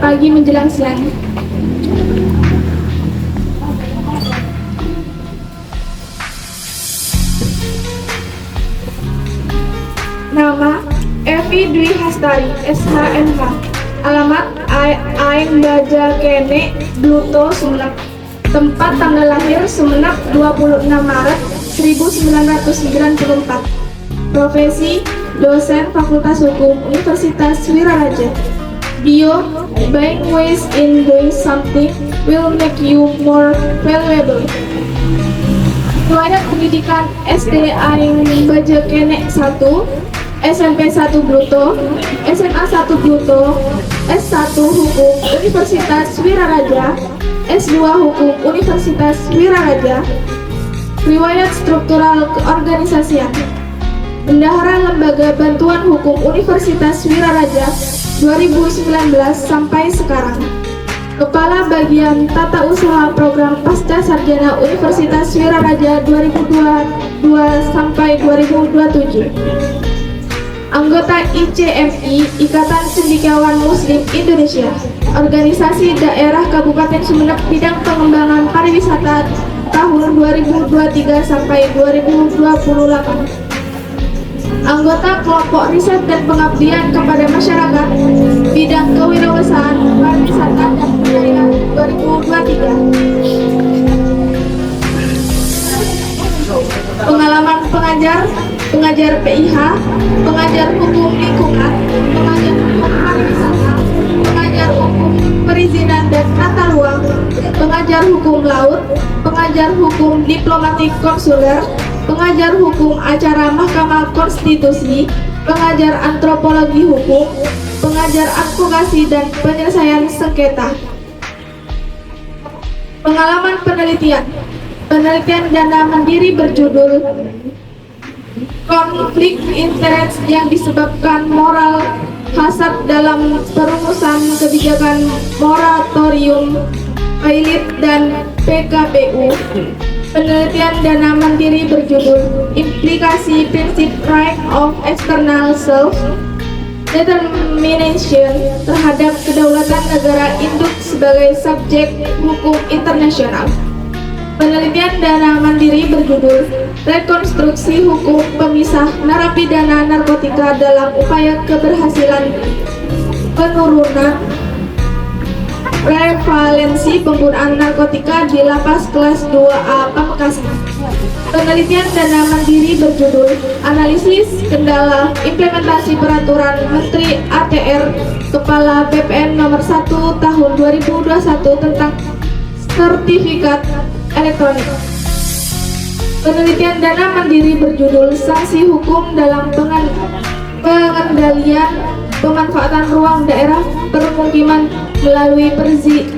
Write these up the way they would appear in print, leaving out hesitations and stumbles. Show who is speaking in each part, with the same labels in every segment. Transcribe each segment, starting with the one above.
Speaker 1: pagi menjelang siang. Nama Evi Dwi Hastari, SHMH. Alamat Aing Baja Kene, Bluto, Sumenep. Tempat tanggal lahir Sumenep 26 Maret 1994. Profesi dosen Fakultas Hukum Universitas Wiraraja. Bio, buying ways in doing something will make you more valuable. Riwayat pendidikan SD Aing Baja Kene 1, SMP 1 Bluto, SMA 1 Bluto, S1 Hukum Universitas Wiraraja, S2 Hukum Universitas Wiraraja. Riwayat struktural keorganisasian. Bendahara Lembaga Bantuan Hukum Universitas Wiraraja 2019 sampai sekarang. Kepala Bagian Tata Usaha Program Pasca Sarjana Universitas Wiraraja 2022 sampai 2027. Anggota ICMI, Ikatan Cendekiawan Muslim Indonesia. Organisasi Daerah Kabupaten Sumenep Bidang Pengembangan Pariwisata tahun 2023 sampai 2028. Anggota Kelompok Riset dan Pengabdian kepada Masyarakat Bidang Kewirausahaan Pariwisata dan Budaya 2023. Pengalaman pengajar PIH, pengajar hukum lingkungan, pengajar hukum pariwisata, pengajar hukum perizinan dan tata ruang, pengajar hukum laut, pengajar hukum diplomatik konsuler, pengajar hukum acara Mahkamah Konstitusi, pengajar antropologi hukum, pengajar advokasi dan penyelesaian sengketa. Pengalaman penelitian dana mandiri berjudul Konflik Interest yang disebabkan moral hazard dalam perumusan kebijakan moratorium pilot dan PKPU. Penelitian dana mandiri berjudul Implikasi Prinsip Right of External Self Determination terhadap kedaulatan negara induk sebagai subjek hukum internasional. Penelitian dana mandiri berjudul Rekonstruksi Hukum Pemisah Narapidana Narkotika dalam Upaya Keberhasilan Penurunan Prevalensi Penggunaan Narkotika di Lapas Kelas 2A Pamekasan. Penelitian dana mandiri berjudul Analisis Kendala Implementasi Peraturan Menteri ATR Kepala BPN Nomor 1 Tahun 2021 tentang Sertifikat Elektronik. Penelitian dana mandiri berjudul Sanksi Hukum dalam Pengendalian Pemanfaatan Ruang Daerah Permukiman melalui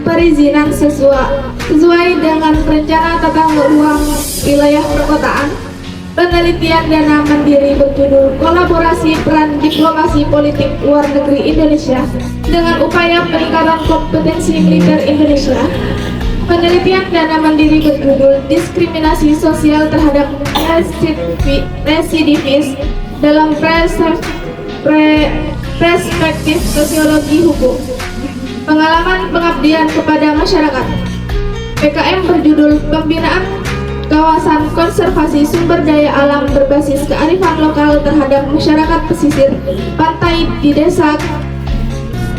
Speaker 1: perizinan sesuai dengan Rencana Tata Ruang Wilayah Perkotaan. Penelitian dana mandiri berjudul Kolaborasi Peran Diplomasi Politik Luar Negeri Indonesia dengan Upaya Peningkatan Kompetensi Militer Indonesia. Penelitian dana mandiri berjudul Diskriminasi Sosial terhadap Residivis dalam Perspektif Sosiologi Hukum. Pengalaman pengabdian kepada masyarakat. PKM berjudul Pembinaan Kawasan Konservasi Sumber Daya Alam berbasis kearifan lokal terhadap masyarakat pesisir pantai di Desa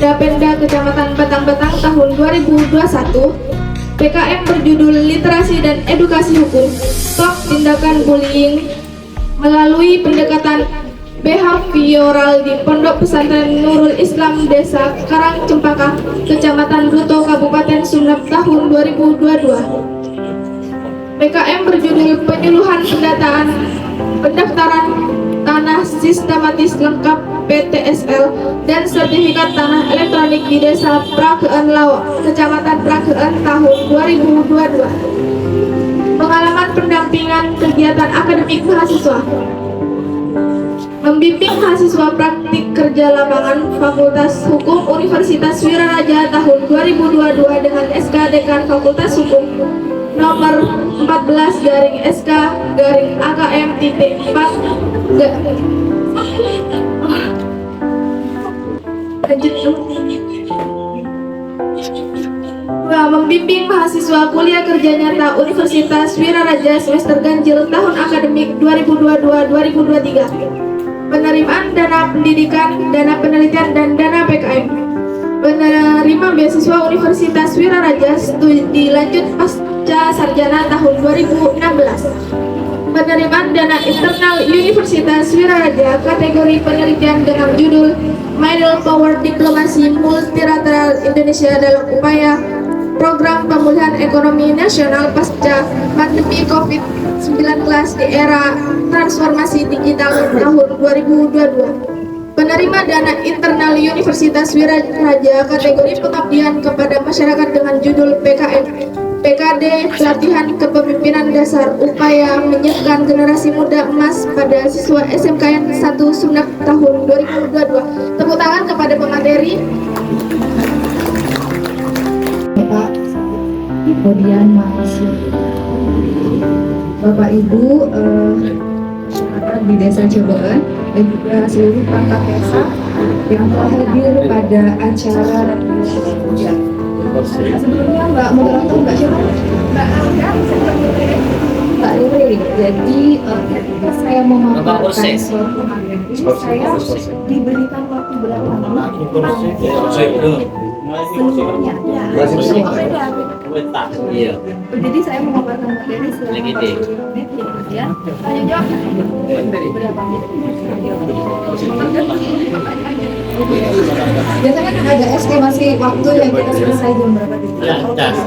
Speaker 1: Dapenda, Kecamatan Batang-Batang tahun 2021. PKM berjudul Literasi dan Edukasi Hukum, Stop Tindakan Bullying melalui pendekatan behavioral di Pondok Pesantren Nurul Islam Desa Karang Cempaka, Kecamatan Bluto, Kabupaten Sumenep tahun 2022. PKM berjudul Penyuluhan Pendaftaran Tanah Sistematis Lengkap PTSL dan Sertifikat Tanah Elektronik di Desa Pragean Lawak, Kecamatan Pragean tahun 2022. Pengalaman pendampingan kegiatan akademik mahasiswa. Membimbing mahasiswa praktik kerja lapangan Fakultas Hukum Universitas Wiraraja tahun 2022 dengan SK Dekan Fakultas Hukum nomor 14/AKM.4 lanjut. membimbing mahasiswa kuliah kerja nyata Universitas Wiraraja semester ganjil tahun akademik 2022-2023. Penerimaan dana pendidikan, dana penelitian, dan dana PKM. Penerima beasiswa Universitas Wiraraja studi lanjut pasca sarjana tahun 2016. Penerimaan dana internal Universitas Wiraraja kategori penelitian dengan judul Middle Power Diplomasi Multilateral Indonesia dalam upaya program pemulihan ekonomi nasional pasca pandemi COVID-19 di era transformasi digital tahun 2022. Penerima dana internal Universitas Wiraraja kategori pengabdian kepada masyarakat dengan judul PKM PKD Pelatihan Kepemimpinan Dasar Upaya Menyiapkan Generasi Muda Emas pada siswa SMKN 1 Sumeneb tahun 2022. Tepuk tangan kepada pemateri.
Speaker 2: Bapak, kemudian mahasiswa, Bapak Ibu masyarakat di Desa Cibeen dan juga seluruh perangkat desa yang telah hadir pada acara ya. Sebelumnya Mbak Moderator, Mbak siapa? Mbak Riri. Jadi saya memaparkan suatu materi. Saya diberikan waktu berapa lama? Seluruhnya. Jadi saya memaparkan materi selama 40 menit, kemudian tanya jawab berapa menit? Biasanya kan ada estimasi waktu yang kita selesai jam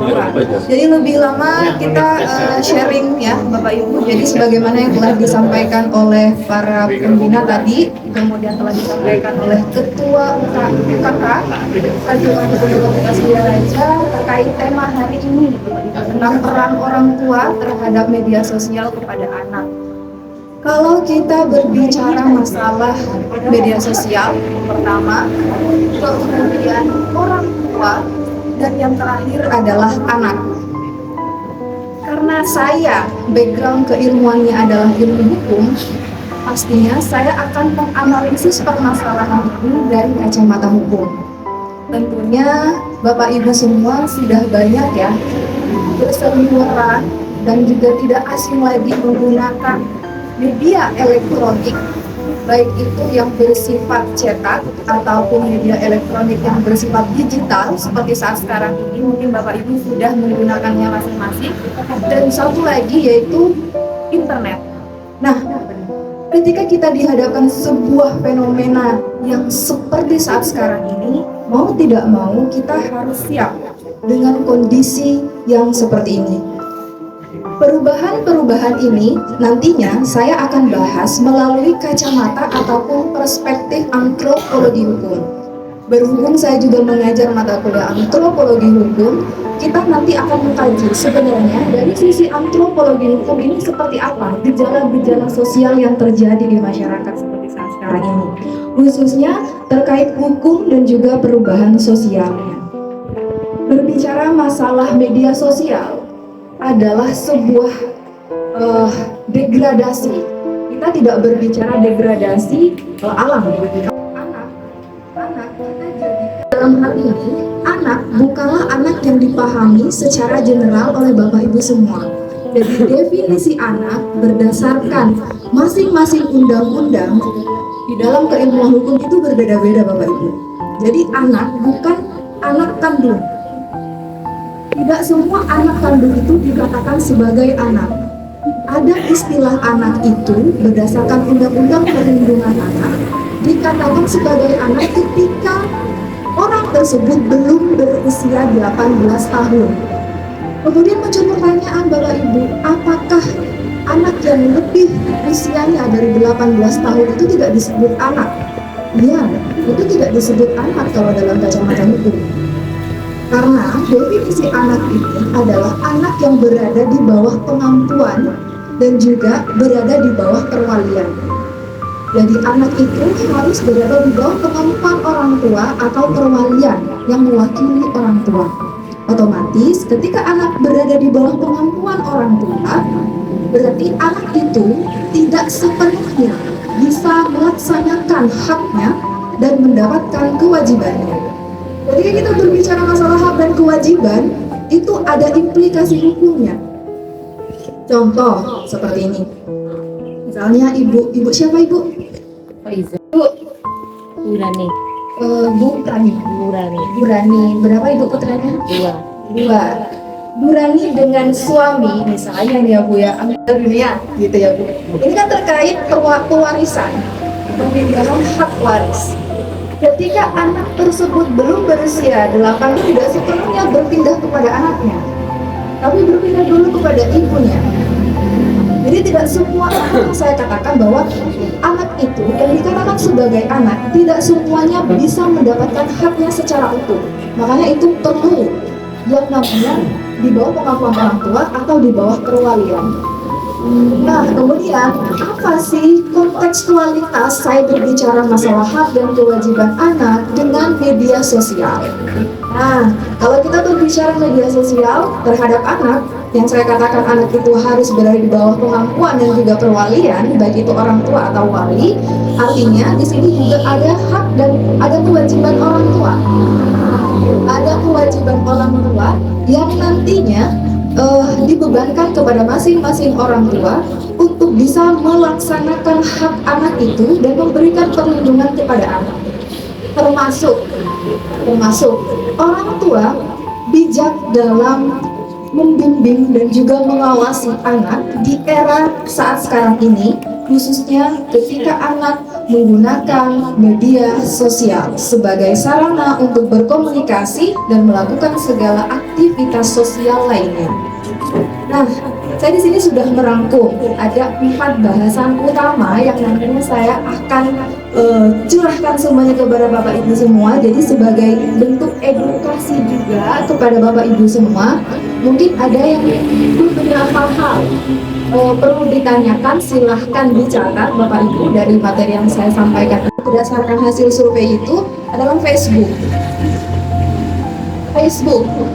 Speaker 2: berapa gitu. Jadi lebih lama kita sharing ya Bapak Ibu. Jadi sebagaimana yang telah disampaikan oleh para pembina tadi, kemudian telah disampaikan oleh Ketua UKK, Ketua Universitas Wiraraja terkait tema hari ini tentang peran orang tua terhadap media sosial kepada anak. Kalau kita berbicara masalah media sosial, pertama, kemudian orang tua, dan yang terakhir adalah anak. Karena saya background keilmuannya adalah ilmu hukum, pastinya saya akan menganalisis permasalahan ini dari kacamata hukum. Tentunya Bapak Ibu semua sudah banyak ya berseliweran dan juga tidak asing lagi menggunakan media elektronik, baik itu yang bersifat cetak ataupun media elektronik yang bersifat digital seperti saat sekarang ini. Mungkin Bapak Ibu sudah menggunakannya masing-masing. Dan satu lagi yaitu internet. Nah, ketika kita dihadapkan sebuah fenomena yang seperti saat sekarang ini, mau tidak mau kita harus siap dengan kondisi yang seperti ini. Perubahan-perubahan ini nantinya saya akan bahas melalui kacamata ataupun perspektif antropologi hukum. Berhubung saya juga mengajar mata kuliah antropologi hukum, kita nanti akan mengkaji sebenarnya dari sisi antropologi hukum ini seperti apa gejala-gejala sosial yang terjadi di masyarakat seperti saat sekarang ini, khususnya terkait hukum dan juga perubahan sosialnya. Berbicara masalah media sosial adalah sebuah degradasi. Kita tidak berbicara degradasi alam. Anak kita jadi dalam hal ini anak bukanlah anak yang dipahami secara general oleh Bapak Ibu semua. Jadi definisi anak berdasarkan masing-masing undang-undang di dalam keilmuan hukum itu berbeda-beda Bapak Ibu. Jadi anak bukan anak kandung. Tidak semua anak kandung itu dikatakan sebagai anak. Ada istilah anak itu berdasarkan Undang-Undang Perlindungan Anak dikatakan sebagai anak ketika orang tersebut belum berusia 18 tahun. Kemudian muncul pertanyaan Bapak Ibu, apakah anak yang lebih usianya dari 18 tahun itu tidak disebut anak? Ya, itu tidak disebut anak kalau dalam kacamata hukum. Karena definisi anak ini adalah anak yang berada di bawah pengampuan dan juga berada di bawah perwalian. Jadi anak itu harus berada di bawah pengampuan orang tua atau perwalian yang mewakili orang tua. Otomatis ketika anak berada di bawah pengampuan orang tua, berarti anak itu tidak sepenuhnya bisa melaksanakan haknya dan mendapatkan kewajibannya. Ketika kita berbicara masalah hak dan kewajiban, itu ada implikasi hukumnya. Contoh seperti ini. Misalnya ibu siapa ibu?
Speaker 3: Faiza.
Speaker 2: Bu,
Speaker 3: Burani.
Speaker 2: Bu Rani. Bu Rani. Berapa ibu putranya? 2. Bu Rani dengan suami misalnya nih ya Bu ya, meninggal dunia gitu ya Bu. Ini kan terkait pewarisan, pemilihan hak waris. Ketika anak tersebut belum berusia 8 tidak sepenuhnya berpindah kepada anaknya, tapi berpindah dulu kepada ibunya. Jadi tidak semua anak, saya katakan bahwa anak itu yang dikatakan sebagai anak tidak semuanya bisa mendapatkan haknya secara utuh. Makanya itu perlu yang namanya di bawah pengakuan orang tua atau di bawah perwalian. Nah, kemudian apa sih kontekstualitas saya berbicara masalah hak dan kewajiban anak dengan media sosial? Nah, kalau kita berbicara media sosial terhadap anak, yang saya katakan anak itu harus berada di bawah pengakuan dan juga perwalian, baik itu orang tua atau wali, artinya di sini juga ada hak dan ada kewajiban orang tua. Ada kewajiban orang tua yang nantinya dibebankan kepada masing-masing orang tua untuk bisa melaksanakan hak anak itu dan memberikan perlindungan kepada anak. Termasuk orang tua bijak dalam membimbing dan juga mengawasi anak di era saat sekarang ini, khususnya ketika anak menggunakan media sosial sebagai sarana untuk berkomunikasi dan melakukan segala aktivitas sosial lainnya. Nah, saya di sini sudah merangkum ada 4 bahasan utama yang nantinya saya akan curahkan semuanya kepada Bapak Ibu semua. Jadi sebagai bentuk edukasi juga kepada Bapak Ibu semua, mungkin ada yang beberapa hal perlu ditanyakan, silahkan dicatat Bapak Ibu dari materi yang saya sampaikan. Berdasarkan hasil survei itu adalah Facebook.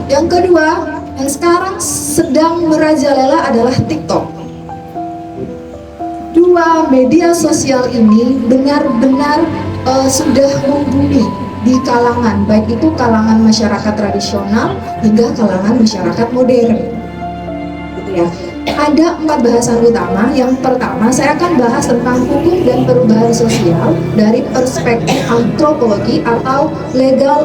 Speaker 2: Yang kedua, yang sekarang sedang merajalela adalah TikTok. 2 media sosial ini benar-benar sudah membumi di kalangan, baik itu kalangan masyarakat tradisional hingga kalangan masyarakat modern. Gitu ya. Ada 4 bahasan utama. Yang pertama, saya akan bahas tentang hukum dan perubahan sosial dari perspektif antropologi atau legal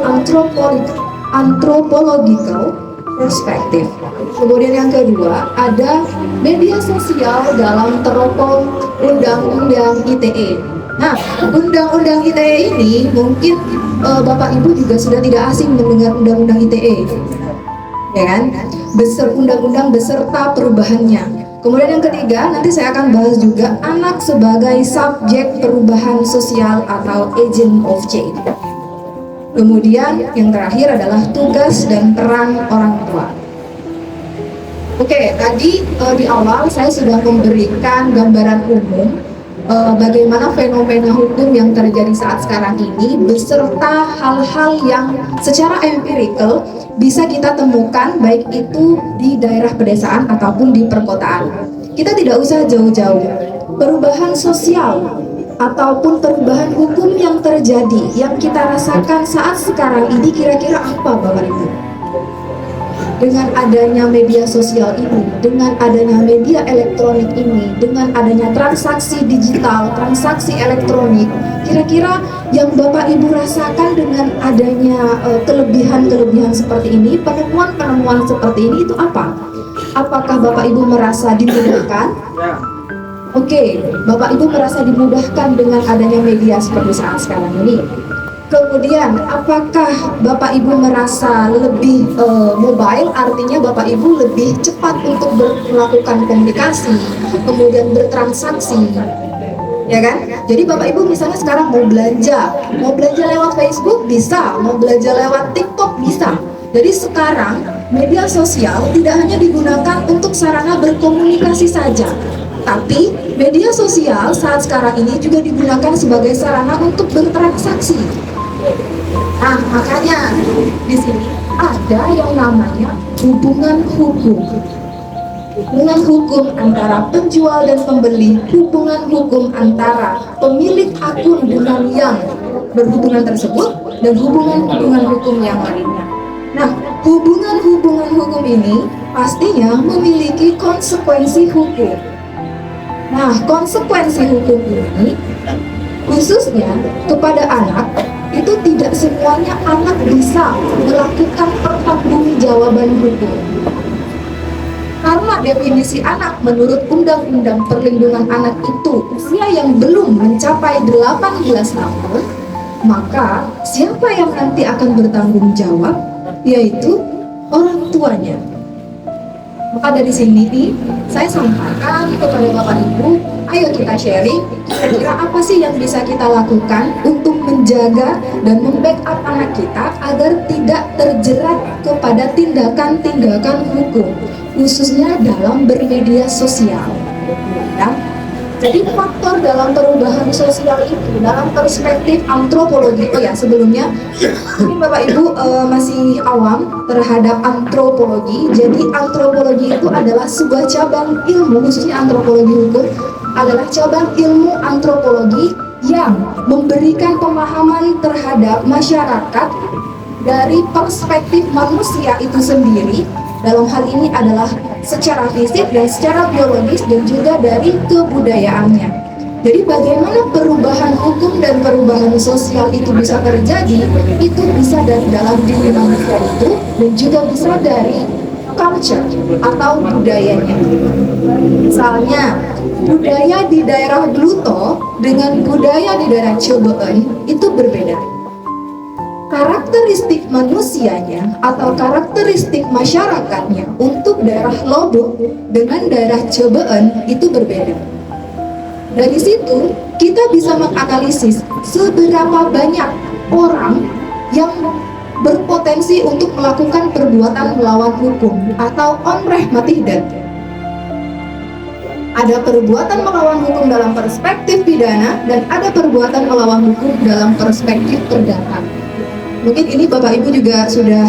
Speaker 2: anthropological perspektif. Kemudian yang kedua, ada media sosial dalam teropong Undang-Undang ITE. Nah, Undang-Undang ITE ini mungkin Bapak Ibu juga sudah tidak asing mendengar Undang-Undang ITE, ya kan? Undang-undang beserta perubahannya. Kemudian yang ketiga, nanti saya akan bahas juga anak sebagai subjek perubahan sosial atau agent of change. Kemudian yang terakhir adalah tugas dan peran orang tua. Oke, tadi di awal saya sudah memberikan gambaran umum bagaimana fenomena hukum yang terjadi saat sekarang ini beserta hal-hal yang secara empirikal bisa kita temukan baik itu di daerah pedesaan ataupun di perkotaan. Kita tidak usah jauh-jauh. Perubahan sosial ataupun perubahan hukum yang terjadi yang kita rasakan saat sekarang ini kira-kira apa Bapak Ibu? Dengan adanya media sosial ini, dengan adanya media elektronik ini, dengan adanya transaksi digital, transaksi elektronik, kira-kira yang Bapak Ibu rasakan dengan adanya kelebihan-kelebihan seperti ini, penemuan-penemuan seperti ini itu apa? Apakah Bapak Ibu merasa dimudahkan? Oke, Bapak Ibu merasa dimudahkan dengan adanya media seperti saat sekarang ini. Kemudian, apakah Bapak Ibu merasa lebih mobile, artinya Bapak Ibu lebih cepat untuk melakukan komunikasi, kemudian bertransaksi, ya kan? Jadi Bapak Ibu misalnya sekarang mau belanja lewat Facebook bisa, mau belanja lewat TikTok bisa. Jadi sekarang media sosial tidak hanya digunakan untuk sarana berkomunikasi saja, tapi media sosial saat sekarang ini juga digunakan sebagai sarana untuk bertransaksi. Nah, makanya di sini ada yang namanya hubungan hukum. Hubungan hukum antara penjual dan pembeli, hubungan hukum antara pemilik akun dengan yang berhubungan tersebut, dan hubungan hukum yang lainnya. Nah, hubungan hukum ini pastinya memiliki konsekuensi hukum. Nah, konsekuensi hukum ini khususnya kepada anak, itu tidak semuanya anak bisa melakukan pertanggungjawaban hukum. Karena definisi anak menurut Undang-Undang Perlindungan Anak itu usia yang belum mencapai 18 tahun, maka siapa yang nanti akan bertanggung jawab? Yaitu orang tuanya. Maka dari sini saya sampaikan kepada Bapak Ibu, ayo kita sharing kira-kira apa sih yang bisa kita lakukan untuk menjaga dan membackup anak kita agar tidak terjerat kepada tindakan-tindakan hukum, khususnya dalam bermedia sosial. Ya. Jadi faktor dalam perubahan sosial itu dalam perspektif antropologi, sebelumnya ini Bapak Ibu masih awam terhadap antropologi. Jadi antropologi itu adalah sebuah cabang ilmu, khususnya antropologi hukum adalah cabang ilmu antropologi yang memberikan pemahaman terhadap masyarakat dari perspektif manusia itu sendiri. Dalam hal ini adalah secara fisik dan secara biologis dan juga dari kebudayaannya. Jadi bagaimana perubahan hukum dan perubahan sosial itu bisa terjadi, itu bisa dari dalam diri manusia itu dan juga bisa dari culture atau budayanya. Misalnya, budaya di daerah Bluto dengan budaya di daerah Cirebon itu berbeda. Karakteristik manusianya atau karakteristik masyarakatnya untuk daerah Lombok dengan daerah Cirebon itu berbeda. Dari situ kita bisa menganalisis seberapa banyak orang yang berpotensi untuk melakukan perbuatan melawan hukum atau omreh matihdat. Ada perbuatan melawan hukum dalam perspektif pidana dan ada perbuatan melawan hukum dalam perspektif perdata. Mungkin ini Bapak Ibu juga sudah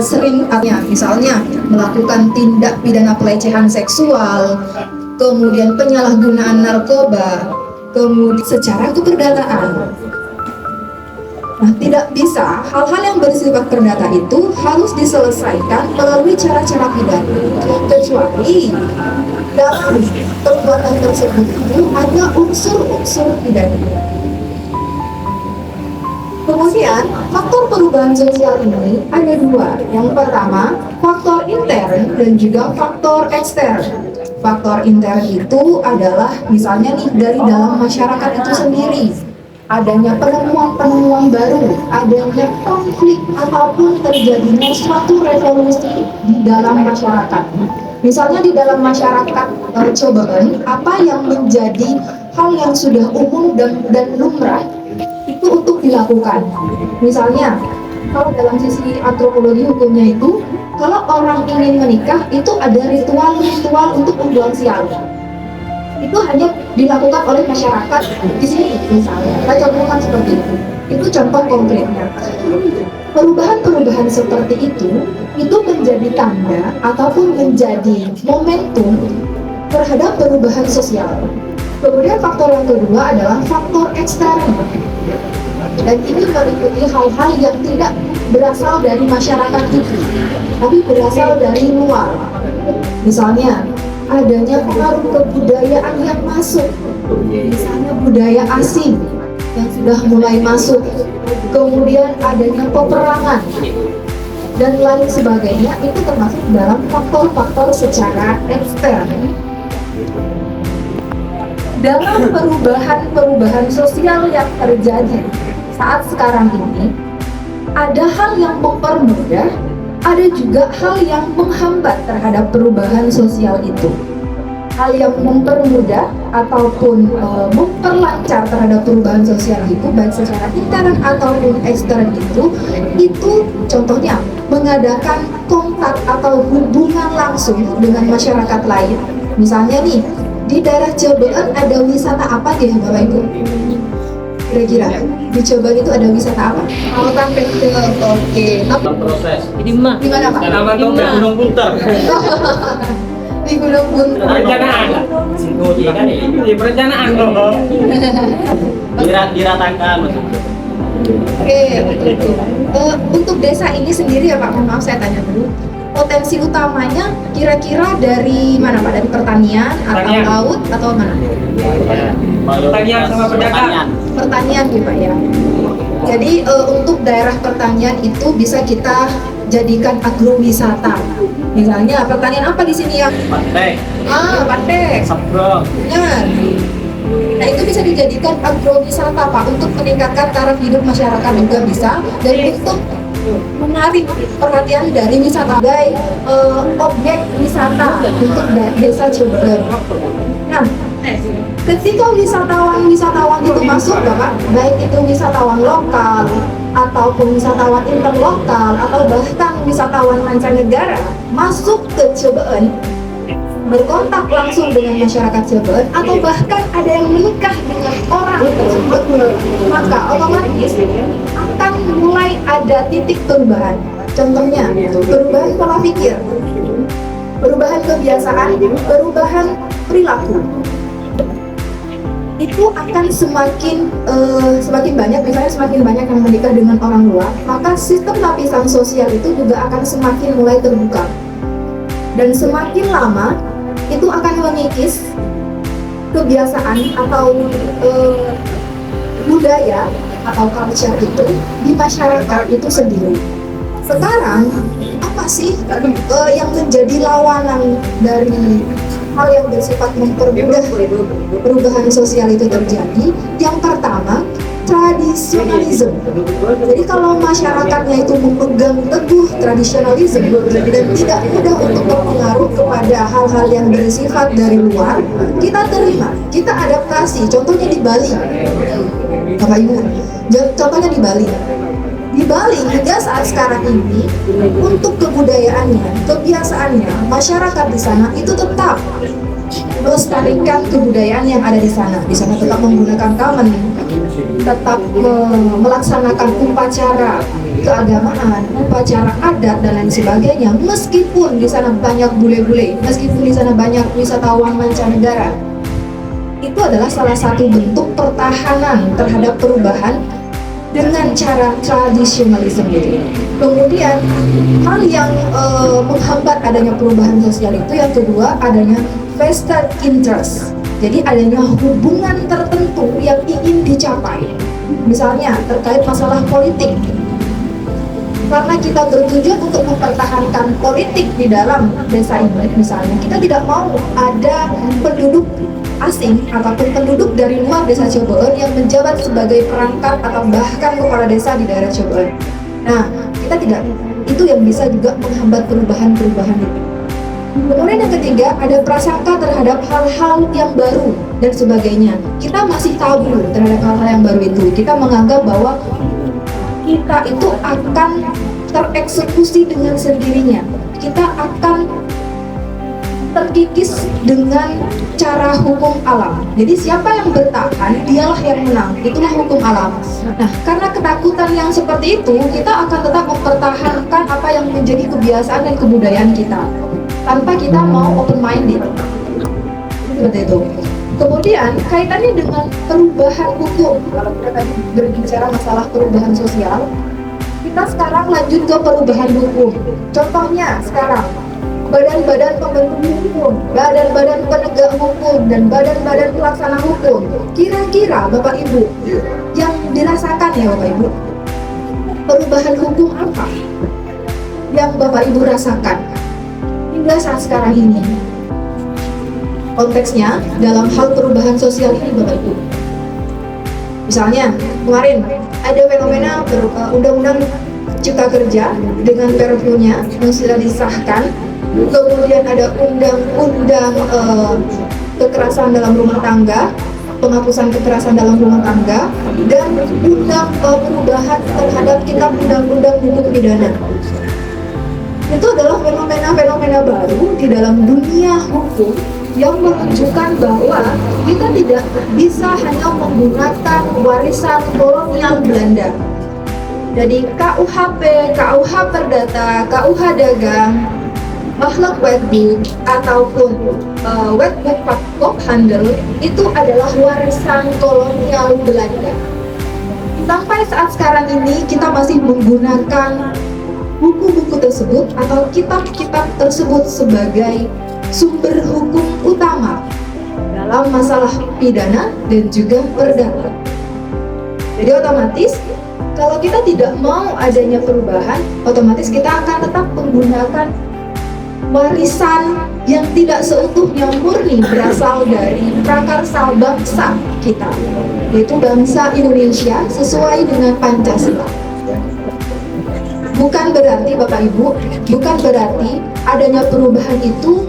Speaker 2: sering, misalnya melakukan tindak pidana pelecehan seksual, kemudian penyalahgunaan narkoba, kemudian secara keperdataan. Nah, tidak bisa hal-hal yang bersifat perdata itu harus diselesaikan melalui cara-cara pidana, kecuali dalam perbuatan tersebut itu ada unsur-unsur pidana. Kemudian, faktor perubahan sosial ini ada dua. Yang pertama, faktor intern dan juga faktor ekstern. Faktor intern itu adalah misalnya nih dari dalam masyarakat itu sendiri. Adanya penemuan-penemuan baru, adanya konflik ataupun terjadinya suatu revolusi di dalam masyarakat. Misalnya di dalam masyarakat Cirebon, apa yang menjadi hal yang sudah umum dan lumrah itu untuk dilakukan. Misalnya, kalau dalam sisi antropologi hukumnya itu, kalau orang ingin menikah itu ada ritual-ritual untuk membuang sial. Itu hanya dilakukan oleh masyarakat di sini, misalnya. Saya contohkan seperti itu contoh konkretnya. Perubahan-perubahan seperti itu menjadi tanda ataupun menjadi momentum terhadap perubahan sosial. Kemudian faktor yang kedua adalah faktor ekstern. Dan ini meliputi hal-hal yang tidak berasal dari masyarakat itu, tapi berasal dari luar. Misalnya, adanya pengaruh kebudayaan yang masuk, misalnya budaya asing yang sudah mulai masuk, kemudian adanya peperangan, dan lain sebagainya, itu termasuk dalam faktor-faktor secara ekstern. Dalam perubahan sosial yang terjadi saat sekarang ini, ada hal yang mempermudah, ada juga hal yang menghambat terhadap perubahan sosial itu. Hal yang mempermudah ataupun memperlancar terhadap perubahan sosial itu, baik secara intern ataupun ekstern itu contohnya mengadakan kontak atau hubungan langsung dengan masyarakat lain. Misalnya nih, di daerah Cirebon ada wisata apa ya Bapak Ibu? Kira-kira di Cirebon itu ada wisata apa? Hutan Pentil. Oke.
Speaker 4: Proses.
Speaker 3: Di mana?
Speaker 2: Di mana Pak?
Speaker 4: Tanaman tombak Gunung Punter.
Speaker 2: Di Gunung Bunter.
Speaker 4: Perencanaan. Iya kan ini perencanaan loh. Diratakan maksudnya.
Speaker 2: Oke. Untuk desa ini sendiri ya Pak, mohon maaf saya tanya dulu. potensi utamanya kira-kira dari mana Pak? Dari pertanian atau
Speaker 4: Pertanian.
Speaker 2: laut atau mana?
Speaker 4: Pertanian sama pedagang.
Speaker 2: Pertanian gitu Pak ya. Jadi untuk daerah pertanian itu bisa kita jadikan agrowisata. Misalnya pertanian apa di sini yang
Speaker 4: Pantai,
Speaker 2: pandai.
Speaker 4: sabrang.
Speaker 2: Benar. Nah itu bisa dijadikan agrowisata Pak untuk meningkatkan taraf hidup masyarakat juga bisa dan untuk menarik perhatian dari wisata sebagai objek wisata untuk desa Cirebon. Nah, ketika wisatawan itu masuk Bapak, baik itu wisatawan lokal ataupun wisatawan interlokal atau bahkan wisatawan mancanegara masuk ke Cirebon, berkontak langsung dengan masyarakat Cirebon atau bahkan ada yang menikah dengan orang tersebut, maka otomatis akan mulai ada titik perubahan. Contohnya, perubahan pola pikir, perubahan kebiasaan, perubahan perilaku. Itu akan semakin banyak, misalnya semakin banyak yang menikah dengan orang luar, maka sistem lapisan sosial itu juga akan semakin mulai terbuka. Dan semakin lama itu akan mengikis kebiasaan atau budaya atau culture itu di masyarakat itu sendiri. Sekarang apa sih yang menjadi lawanan dari hal yang bersifat mempermudah perubahan sosial itu terjadi? Yang pertama, tradisionalisme. Jadi kalau masyarakatnya itu memegang teguh tradisionalisme dan tidak mudah untuk berpengaruh kepada hal-hal yang bersifat dari luar, kita terima, kita adaptasi. Contohnya di Bali, Bapak Ibu, contohnya di Bali. Di Bali hingga saat sekarang ini untuk kebudayaannya, kebiasaannya, masyarakat di sana itu tetap melestarikan kebudayaan yang ada di sana. Di sana tetap menggunakan kamen, tetap melaksanakan upacara keagamaan, upacara adat dan lain sebagainya. Meskipun di sana banyak bule-bule, meskipun di sana banyak wisatawan mancanegara, itu adalah salah satu bentuk pertahanan terhadap perubahan dengan cara tradisionalisme itu. Kemudian hal yang menghambat adanya perubahan sosial itu yang kedua adanya vested interest. Jadi adanya hubungan tertentu yang ingin dicapai. Misalnya terkait masalah politik. Karena kita bertujuan untuk mempertahankan politik di dalam desa ini, misalnya kita tidak mau ada penduduk asing ataupun penduduk dari luar desa Cirebon yang menjabat sebagai perangkat atau bahkan kepala desa di daerah Cirebon. Nah, kita tidak, itu yang bisa juga menghambat perubahan-perubahan itu. Kemudian yang ketiga, ada prasangka terhadap hal-hal yang baru dan sebagainya. Kita masih tabu terhadap hal-hal yang baru itu. Kita menganggap bahwa kita itu akan tereksekusi dengan sendirinya. Kita akan terkikis dengan cara hukum alam. Jadi siapa yang bertahan, dialah yang menang. Itulah hukum alam. Nah, karena ketakutan yang seperti itu, kita akan tetap mempertahankan apa yang menjadi kebiasaan dan kebudayaan kita tanpa kita mau open minded. Seperti itu. Kemudian kaitannya dengan perubahan hukum. Kalau kita tadi berbicara masalah perubahan sosial, kita sekarang lanjut ke perubahan hukum. Contohnya sekarang badan-badan pembentuk hukum, badan-badan penegak hukum, dan badan-badan pelaksana hukum. Kira-kira Bapak Ibu yang dirasakan ya Bapak Ibu, perubahan hukum apa yang Bapak Ibu rasakan hingga saat sekarang ini? Konteksnya dalam hal perubahan sosial ini Bapak Ibu. Misalnya kemarin ada fenomena undang-undang Cipta Kerja dengan perpunya yang sudah disahkan. Kemudian ada undang-undang kekerasan dalam rumah tangga, penghapusan kekerasan dalam rumah tangga, dan undang perubahan terhadap kitab undang-undang hukum pidana. Itu adalah fenomena-fenomena baru di dalam dunia hukum yang menunjukkan bahwa kita tidak bisa hanya menggunakan warisan kolonial Belanda. Jadi KUHP, KUH Perdata, KUH Dagang, Akhlak Wetboek ataupun Wetboek Pakhandel itu adalah warisan kolonial Belanda. Sampai saat sekarang ini kita masih menggunakan buku-buku tersebut atau kitab-kitab tersebut sebagai sumber hukum utama dalam masalah pidana dan juga perdata. Jadi otomatis kalau kita tidak mau adanya perubahan, otomatis kita akan tetap menggunakan warisan yang tidak seutuhnya murni berasal dari prakarsa bangsa kita, yaitu bangsa Indonesia sesuai dengan Pancasila. Bukan berarti Bapak Ibu, bukan berarti adanya perubahan itu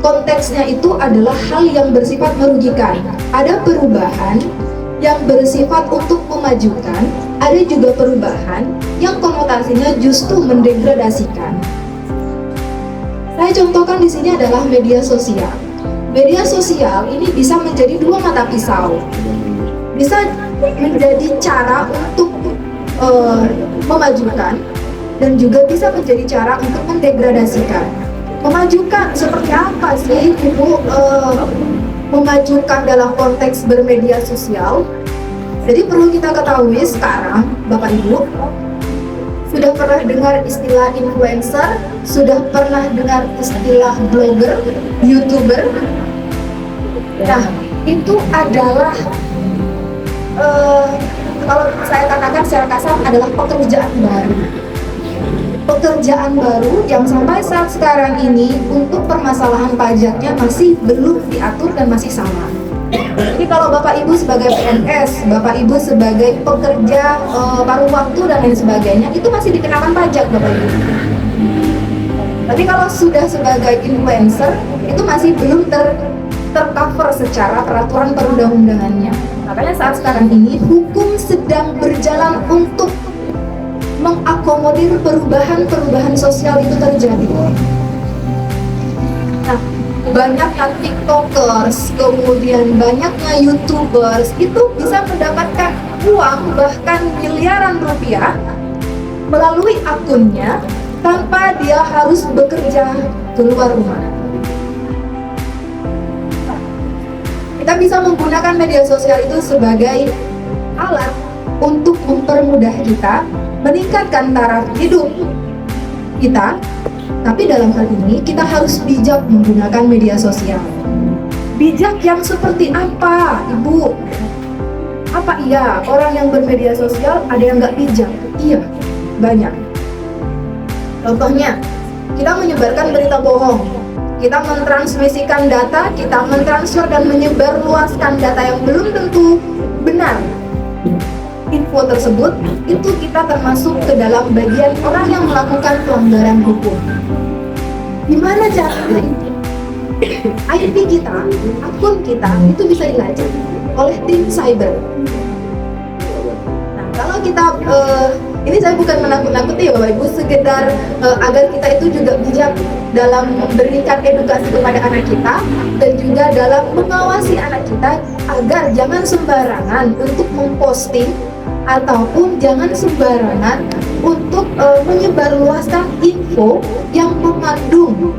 Speaker 2: konteksnya itu adalah hal yang bersifat merugikan. Ada perubahan yang bersifat untuk memajukan, ada juga perubahan yang konotasinya justru mendegradasikan. Saya contohkan di sini adalah media sosial. Media sosial ini bisa menjadi dua mata pisau. Bisa menjadi cara untuk memajukan dan juga bisa menjadi cara untuk mendegradasikan. Memajukan seperti apa sih Ibu? Memajukan dalam konteks bermedia sosial. Jadi perlu kita ketahui sekarang Bapak Ibu, sudah pernah dengar istilah influencer, sudah pernah dengar istilah blogger, youtuber. Nah, itu adalah kalau saya katakan secara kasar adalah pekerjaan baru. Pekerjaan baru yang sampai saat sekarang ini untuk permasalahan pajaknya masih belum diatur dan masih sama. Jadi kalau Bapak Ibu sebagai PNS, Bapak Ibu sebagai pekerja paruh waktu dan lain sebagainya, itu masih dikenakan pajak Bapak Ibu. Tapi kalau sudah sebagai influencer, itu masih belum tercover secara peraturan perundang-undangannya. Makanya saat sekarang ini hukum sedang berjalan untuk mengakomodir perubahan-perubahan sosial itu terjadi. Nah, banyaknya tiktokers, kemudian banyaknya youtubers itu bisa mendapatkan uang bahkan miliaran rupiah melalui akunnya tanpa dia harus bekerja keluar rumah. Kita bisa menggunakan media sosial itu sebagai alat untuk mempermudah kita meningkatkan taraf hidup kita, tapi dalam hal ini kita harus bijak menggunakan media sosial. Bijak yang seperti apa, Ibu? Apa iya orang yang bermedia sosial ada yang nggak bijak? Iya, banyak. Contohnya, kita menyebarkan berita bohong, kita mentransmisikan data, kita mentransfer dan menyebarluaskan data yang belum tentu benar. Info tersebut itu kita termasuk ke dalam bagian orang yang melakukan pelanggaran hukum. Gimana caranya? IP kita, akun kita itu bisa dilacak oleh tim cyber. Nah, kalau kita ini saya bukan menakut-nakuti ya Bapak Ibu, sekedar agar kita itu juga bijak dalam memberikan edukasi kepada anak kita dan juga dalam mengawasi anak kita agar jangan sembarangan untuk memposting ataupun jangan sembarangan untuk menyebarluaskan info yang mengandung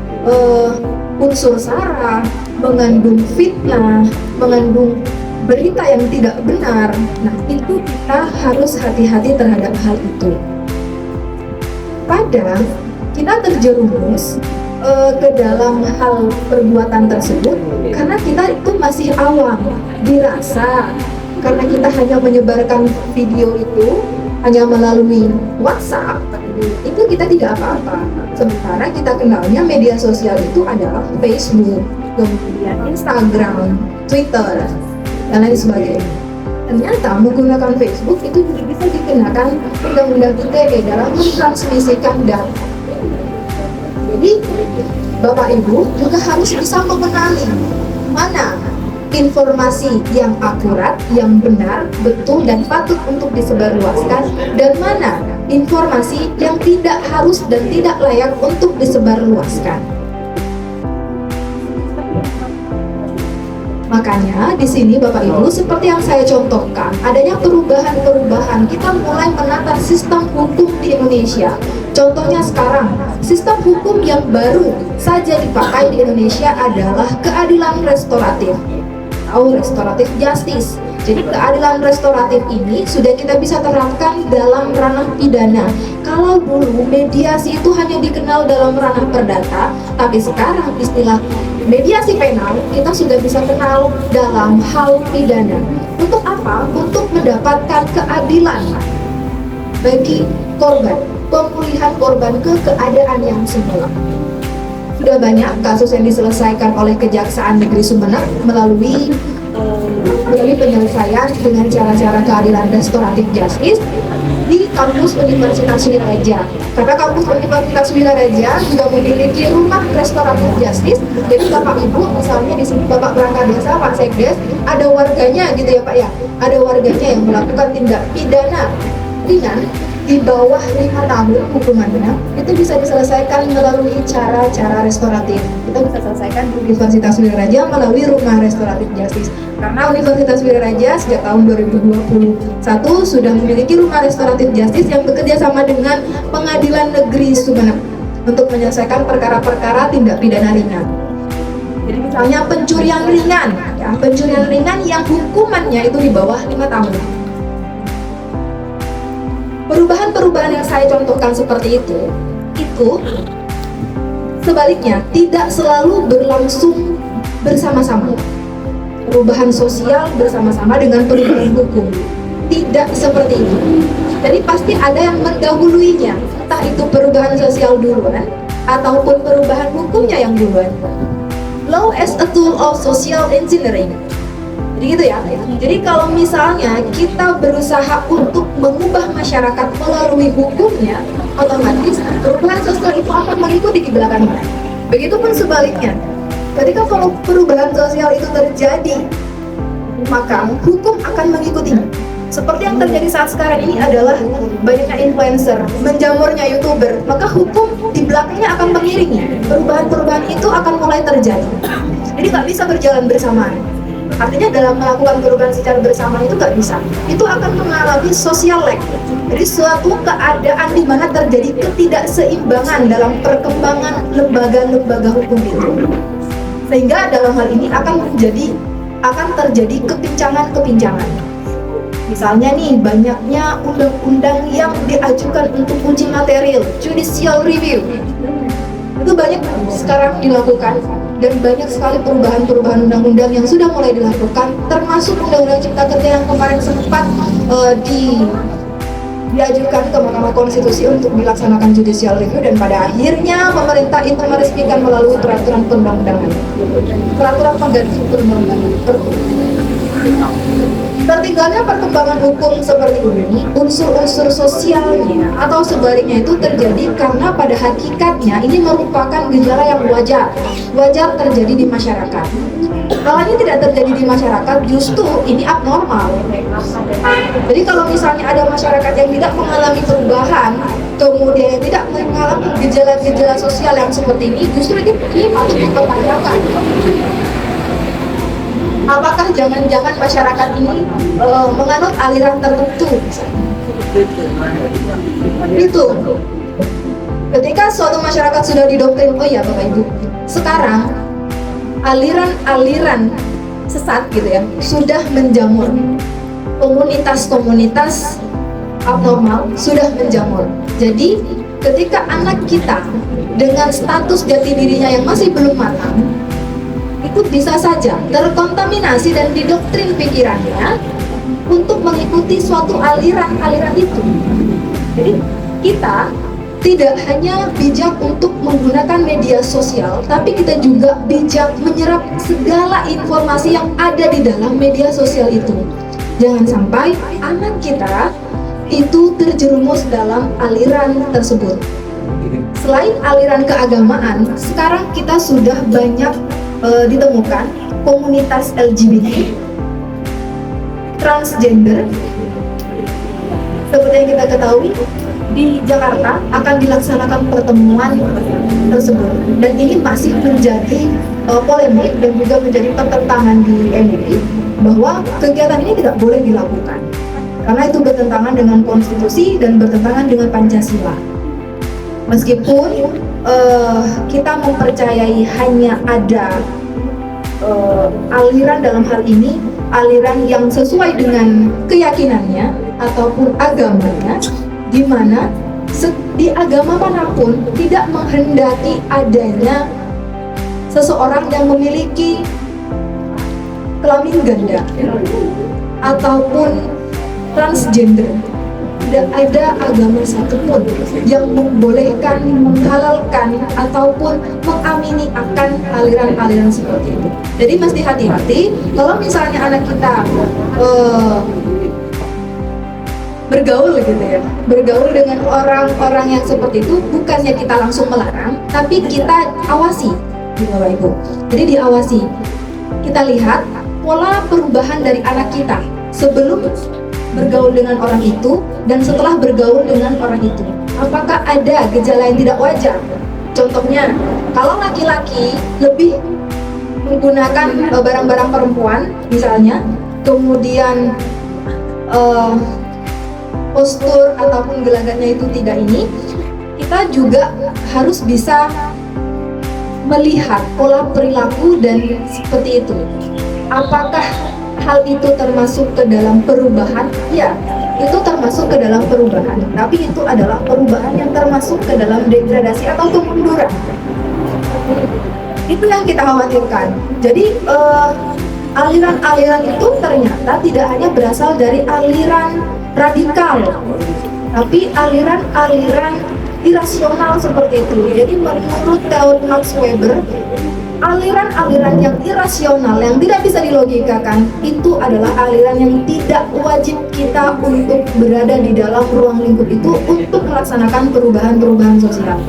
Speaker 2: unsur sara, mengandung fitnah, mengandung berita yang tidak benar. Nah, itu kita harus hati-hati terhadap hal itu. Kadang kita terjerumus ke dalam hal perbuatan tersebut karena kita itu masih awam, dirasa karena kita hanya menyebarkan video itu hanya melalui WhatsApp, itu kita tidak apa-apa. Sementara kita kenalnya media sosial itu adalah Facebook, kemudian Instagram, Twitter, dan lain sebagainya. Ternyata menggunakan Facebook itu juga bisa dikenakan Undang-Undang ITE dalam mentransmisikan data. Jadi Bapak Ibu juga harus bisa mengenali mana informasi yang akurat, yang benar, betul, dan patut untuk disebarluaskan, dan mana informasi yang tidak harus dan tidak layak untuk disebarluaskan. Makanya di sini Bapak Ibu, seperti yang saya contohkan, adanya perubahan-perubahan, kita mulai menata sistem hukum di Indonesia. Contohnya sekarang, sistem hukum yang baru saja dipakai di Indonesia adalah keadilan restoratif atau restoratif justice. Jadi keadilan restoratif ini sudah kita bisa terapkan dalam ranah pidana. Kalau dulu mediasi itu hanya dikenal dalam ranah perdata, tapi sekarang istilah mediasi penal kita sudah bisa kenal dalam hal pidana. Untuk apa? Untuk mendapatkan keadilan bagi korban, pemulihan korban ke keadaan yang semula. Sudah banyak kasus yang diselesaikan oleh Kejaksaan Negeri Sumeneb melalui penyelesaian dengan cara-cara keadilan restoratif justice di kampus Universitas Wiraraja. Karena kampus Universitas Wiraraja juga memiliki rumah restoratif justice. Jadi Bapak Ibu, misalnya di sini Bapak Perangkat Desa, Pak Sekdes, ada warganya gitu ya Pak ya. Ada warganya yang melakukan tindak pidana ringan di bawah 5 tahun hukumannya, itu bisa diselesaikan melalui cara-cara restoratif. Kita bisa selesaikan di Universitas Wiraraja melalui rumah restoratif justice. Karena Universitas Wiraraja sejak tahun 2021 sudah memiliki rumah restoratif justice yang bekerja sama dengan Pengadilan Negeri Sumeneb untuk menyelesaikan perkara-perkara tindak pidana ringan. Jadi misalnya pencurian ringan, ya, pencurian ringan yang hukumannya itu di bawah 5 tahun. Perubahan-perubahan yang saya contohkan seperti itu sebaliknya tidak selalu berlangsung bersama-sama. Perubahan sosial bersama-sama dengan perubahan hukum tidak seperti itu. Jadi pasti ada yang mendahuluinya, entah itu perubahan sosial duluan ataupun perubahan hukumnya yang duluan. Law as a tool of social engineering. Jadi gitu ya. Jadi kalau misalnya kita berusaha untuk mengubah masyarakat melalui hukumnya, otomatis perubahan sosial itu akan mengikuti di belakangnya. Begitupun sebaliknya. Ketika kalau perubahan sosial itu terjadi, maka hukum akan mengikutinya. Seperti yang terjadi saat sekarang ini adalah banyaknya influencer, menjamurnya YouTuber, maka hukum di belakangnya akan mengiringi. Perubahan-perubahan itu akan mulai terjadi. Jadi nggak bisa berjalan bersamaan. Artinya dalam melakukan perubahan secara bersama itu nggak bisa. Itu akan mengalami social lag. Jadi suatu keadaan di mana terjadi ketidakseimbangan dalam perkembangan lembaga-lembaga hukum itu. Sehingga dalam hal ini akan terjadi kepincangan-kepincangan. Misalnya nih, banyaknya undang-undang yang diajukan untuk uji material, judicial review. Itu banyak sekarang dilakukan. Dan banyak sekali perubahan-perubahan undang-undang yang sudah mulai dilakukan, termasuk Undang-Undang Cipta Kerja yang kemarin sempat diajukan ke Mahkamah Konstitusi untuk dilaksanakan judicial review, dan pada akhirnya pemerintah itu meresmikan melalui peraturan perundang-undangan, peraturan pengganti perundang-undangan. Tertinggalnya perkembangan hukum seperti ini, unsur-unsur sosialnya atau sebaliknya itu terjadi karena pada hakikatnya ini merupakan gejala yang wajar terjadi di masyarakat. Kalau ini tidak terjadi di masyarakat, justru ini abnormal. Jadi kalau misalnya ada masyarakat yang tidak mengalami perubahan, kemudian tidak mengalami gejala-gejala sosial yang seperti ini, justru ini patut dipertanyakan. Apakah jangan-jangan masyarakat ini menganut aliran tertentu? Itu. Ketika suatu masyarakat sudah didoktrin, oh ya Bapak Ibu, sekarang aliran-aliran sesat gitu ya sudah menjamur. Komunitas-komunitas abnormal sudah menjamur. Jadi ketika anak kita dengan status jati dirinya yang masih belum matang, itu bisa saja terkontaminasi dan didoktrin pikirannya untuk mengikuti suatu aliran-aliran itu. Jadi kita tidak hanya bijak untuk menggunakan media sosial, tapi kita juga bijak menyerap segala informasi yang ada di dalam media sosial itu. Jangan sampai anak kita itu terjerumus dalam aliran tersebut. Selain aliran keagamaan, sekarang kita sudah banyak ditemukan komunitas LGBT, transgender. Seperti yang kita ketahui, di Jakarta akan dilaksanakan pertemuan tersebut, dan ini masih menjadi polemik dan juga menjadi pertentangan di MUI bahwa kegiatan ini tidak boleh dilakukan karena itu bertentangan dengan konstitusi dan bertentangan dengan Pancasila. Meskipun kita mempercayai hanya ada aliran dalam hal ini, aliran yang sesuai dengan keyakinannya ataupun agamanya, di mana di agama manapun tidak menghendaki adanya seseorang yang memiliki kelamin ganda ataupun transgender. Tidak ada agama satupun yang membolehkan, menghalalkan ataupun mengamini akan aliran-aliran seperti itu. Jadi mesti hati-hati kalau misalnya anak kita bergaul gitu ya, bergaul dengan orang-orang yang seperti itu, bukannya kita langsung melarang, tapi kita awasi, Bapak Ibu. Jadi diawasi, kita lihat pola perubahan dari anak kita sebelum bergaul dengan orang itu dan setelah bergaul dengan orang itu. Apakah ada gejala yang tidak wajar? Contohnya, kalau laki-laki lebih menggunakan barang-barang perempuan misalnya, kemudian postur ataupun gelagatnya itu tidak ini, kita juga harus bisa melihat pola perilaku dan seperti itu. Apakah hal itu termasuk ke dalam perubahan? Ya, itu termasuk ke dalam perubahan. Tapi itu adalah perubahan yang termasuk ke dalam degradasi atau kemunduran. Itu yang kita khawatirkan. Jadi aliran-aliran itu ternyata tidak hanya berasal dari aliran radikal, tapi aliran-aliran irasional seperti itu. Jadi menurut teori Max Weber, aliran-aliran yang irasional yang tidak bisa dilogikakan itu adalah aliran yang tidak wajib kita untuk berada di dalam ruang lingkup itu untuk melaksanakan perubahan-perubahan sosial.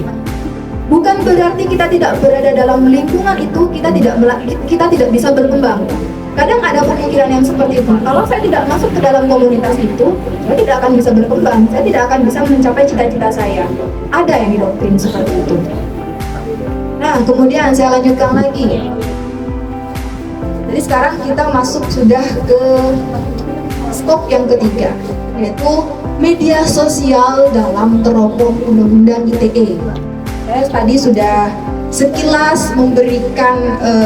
Speaker 2: Bukan berarti kita tidak berada dalam lingkungan itu, kita tidak bisa berkembang. Kadang ada pemikiran yang seperti itu. Kalau saya tidak masuk ke dalam komunitas itu, saya tidak akan bisa berkembang, saya tidak akan bisa mencapai cita-cita saya. Ada yang didoktrin seperti itu. Nah, kemudian saya lanjutkan lagi. Jadi sekarang kita masuk sudah ke skop yang ketiga, yaitu media sosial dalam teropong Undang-Undang ITE. Saya tadi sudah sekilas memberikan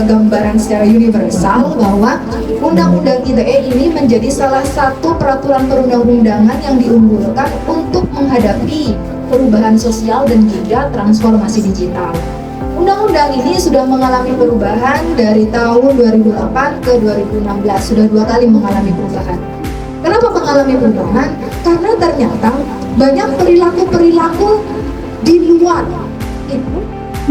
Speaker 2: gambaran secara universal bahwa Undang-Undang ITE ini menjadi salah satu peraturan perundang-undangan yang diunggulkan untuk menghadapi perubahan sosial dan juga transformasi digital. Undang-undang ini sudah mengalami perubahan dari tahun 2008 ke 2016, sudah 2 kali mengalami perubahan. Kenapa mengalami perubahan? Karena ternyata banyak perilaku-perilaku di luar itu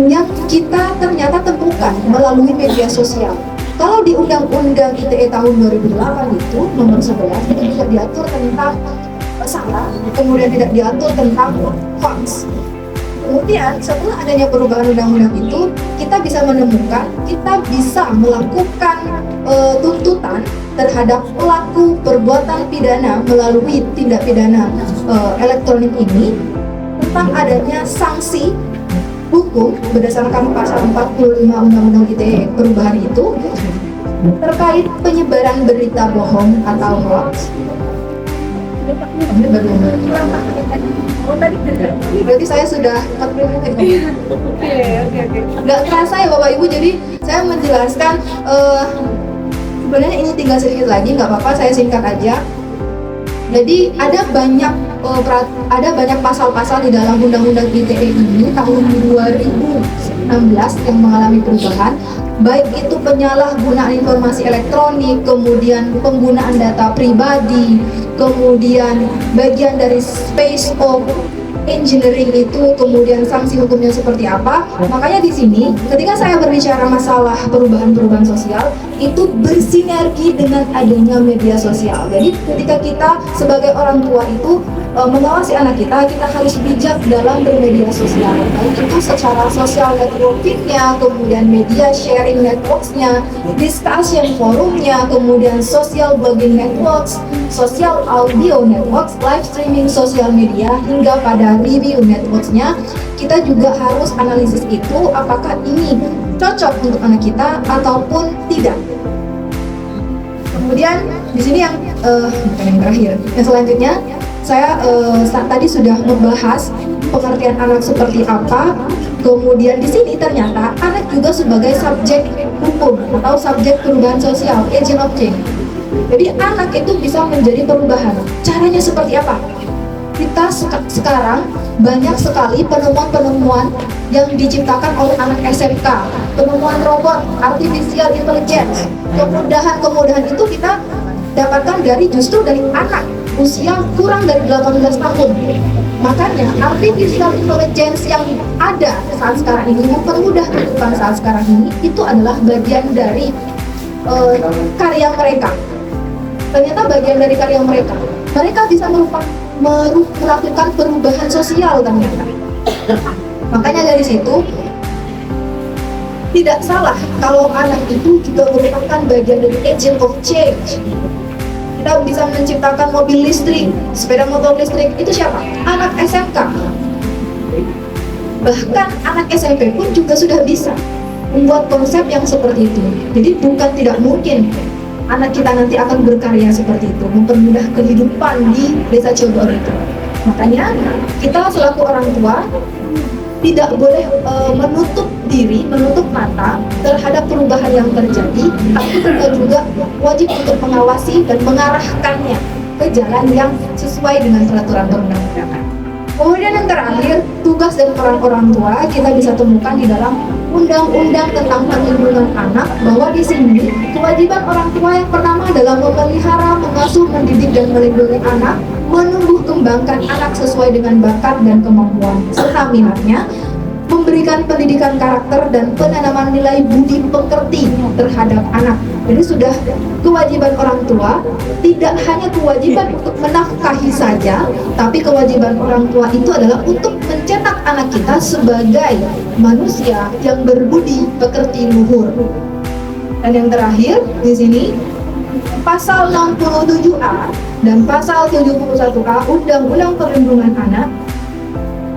Speaker 2: yang kita ternyata temukan melalui media sosial. Kalau di Undang-Undang ITE tahun 2008 itu nomor 11 itu tidak diatur tentang salah, kemudian tidak diatur tentang hoax. Kemudian setelah adanya perubahan undang-undang itu, kita bisa menemukan, kita bisa melakukan tuntutan terhadap pelaku perbuatan pidana melalui tindak pidana elektronik ini tentang adanya sanksi hukum berdasarkan pasal 45 Undang-Undang ITE perubahan itu terkait penyebaran berita bohong atau hoax. Berarti saya sudah 40 menit. Nggak kerasa ya Bapak Ibu, jadi saya menjelaskan sebenarnya ini tinggal sedikit lagi, nggak apa-apa saya singkat aja. Jadi ada banyak pasal-pasal di dalam Undang-Undang ITE ini tahun 2016 yang mengalami perubahan, baik itu penyalahgunaan informasi elektronik, kemudian penggunaan data pribadi, kemudian bagian dari space of engineering itu, kemudian sanksi hukumnya seperti apa. Makanya di sini ketika saya berbicara masalah perubahan-perubahan sosial itu bersinergi dengan adanya media sosial. Jadi ketika kita sebagai orang tua itu mengawasi anak kita harus bijak dalam bermedia sosial. Baik itu secara social networkingnya, kemudian media sharing networksnya, discussion forumnya, kemudian social blogging networks, social audio networks, live streaming sosial media, hingga pada review networksnya. Kita juga harus analisis itu apakah ini cocok untuk anak kita ataupun tidak. Kemudian di sini yang bukan yang terakhir, yang selanjutnya saya tadi sudah membahas pengertian anak seperti apa. Kemudian di sini ternyata anak juga sebagai subjek hukum atau subjek perubahan sosial, agent of change. Jadi anak itu bisa menjadi perubahan. Caranya seperti apa? Kita sekarang banyak sekali penemuan-penemuan yang diciptakan oleh anak SMK, penemuan robot, artificial intelligence, kemudahan itu kita dapatkan justru dari anak usia kurang dari 18 tahun. Makanya artificial intelligence yang ada saat sekarang ini, yang mempermudah kehidupan saat sekarang ini, itu adalah bagian dari karya mereka. Ternyata bagian dari karya mereka. Mereka bisa melakukan perubahan sosial ternyata. Makanya dari situ tidak salah kalau anak itu juga merupakan bagian dari agent of change. Kita bisa menciptakan mobil listrik, sepeda motor listrik, itu siapa? Anak SMK. Bahkan anak SMP pun juga sudah bisa membuat konsep yang seperti itu. Jadi bukan tidak mungkin anak kita nanti akan berkarya seperti itu, mempermudah kehidupan di desa Codor itu. Makanya kita selaku orang tua tidak boleh menutup diri, menutup mata terhadap perubahan yang terjadi, tapi kita juga wajib untuk mengawasi dan mengarahkannya ke jalan yang sesuai dengan peraturan perundang-undangan. Kemudian yang terakhir, tugas dan peran orang tua kita bisa temukan di dalam Undang-Undang tentang Perlindungan Anak, bahwa di sini kewajiban orang tua yang pertama adalah memelihara, mengasuh, mendidik dan melindungi anak, menumbuh kembangkan anak sesuai dengan bakat dan kemampuan serta minatnya, memberikan pendidikan karakter dan penanaman nilai budi pekerti terhadap anak. Jadi sudah kewajiban orang tua, tidak hanya kewajiban untuk menafkahi saja, tapi kewajiban orang tua itu adalah untuk mencetak anak kita sebagai manusia yang berbudi pekerti luhur. Dan yang terakhir di sini, pasal 67A dan pasal 71A Undang-Undang Perlindungan Anak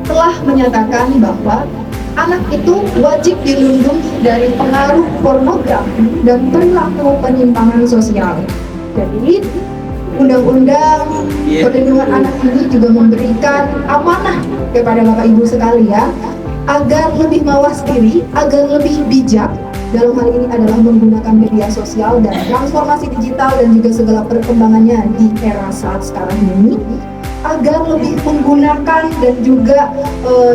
Speaker 2: telah menyatakan bahwa anak itu wajib dilindungi dari pengaruh pornografi dan perilaku penyimpangan sosial. Jadi, Undang-Undang Perlindungan Anak ini juga memberikan amanah kepada Bapak Ibu sekalian agar lebih mawas diri, agar lebih bijak. Dalam hal ini adalah menggunakan media sosial dan transformasi digital dan juga segala perkembangannya di era saat sekarang ini, agar lebih menggunakan dan juga